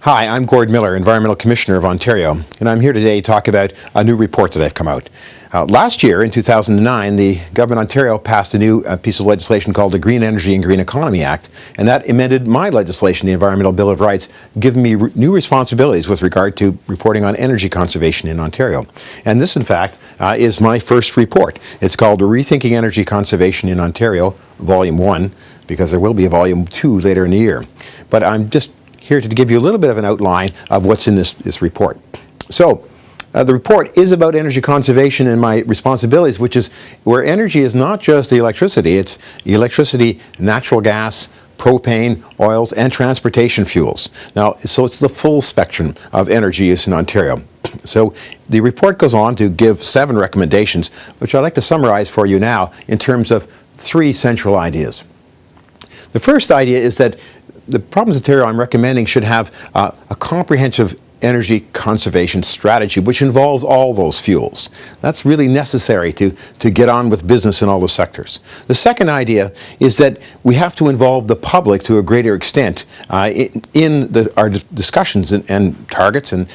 Hi, I'm Gord Miller, Environmental Commissioner of Ontario, and I'm here today to talk about a new report that I've come out. Last year, in 2009, the Government of Ontario passed a new piece of legislation called the Green Energy and Green Economy Act, and that amended my legislation, the Environmental Bill of Rights, giving me new responsibilities with regard to reporting on energy conservation in Ontario. And this, in fact, is my first report. It's called Rethinking Energy Conservation in Ontario, Volume 1, because there will be a Volume 2 later in the year. But I'm just here to give you a little bit of an outline of what's in this report. So, the report is about energy conservation and my responsibilities, which is where energy is not just the electricity, it's electricity, natural gas, propane, oils, and transportation fuels. Now, so it's the full spectrum of energy use in Ontario. So the report goes on to give 7 recommendations, which I'd like to summarize for you now in terms of 3 central ideas. The first idea is that the Province of Ontario I'm recommending should have a comprehensive energy conservation strategy which involves all those fuels. That's really necessary to get on with business in all the sectors. The second idea is that we have to involve the public to a greater extent in our discussions and targets and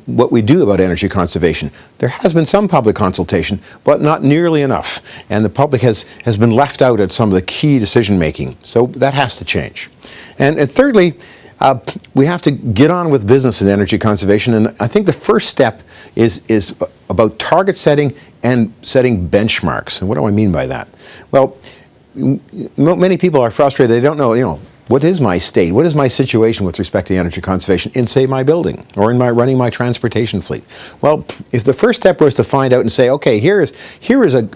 what we do about energy conservation. There has been some public consultation, but not nearly enough, and the public has been left out at some of the key decision making, so that has to change. And thirdly, we have to get on with business in energy conservation, and I think the first step is about target setting and setting benchmarks. And what do I mean by that? Well, many people are frustrated. They don't know, what is my state? What is my situation with respect to energy conservation in, say, my building or in running my transportation fleet? Well, if the first step was to find out and say, okay, here is an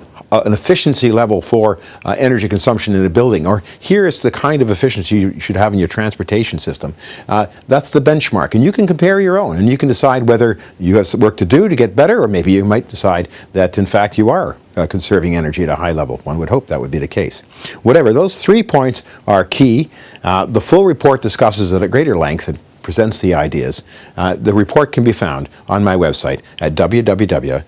efficiency level for energy consumption in a building, or here is the kind of efficiency you should have in your transportation system. That's the benchmark, and you can compare your own, and you can decide whether you have some work to do to get better, or maybe you might decide that in fact you are conserving energy at a high level. One would hope that would be the case. Whatever, those 3 points are key. The full report discusses it at greater length and presents the ideas. The report can be found on my website at www.eco.on.ca.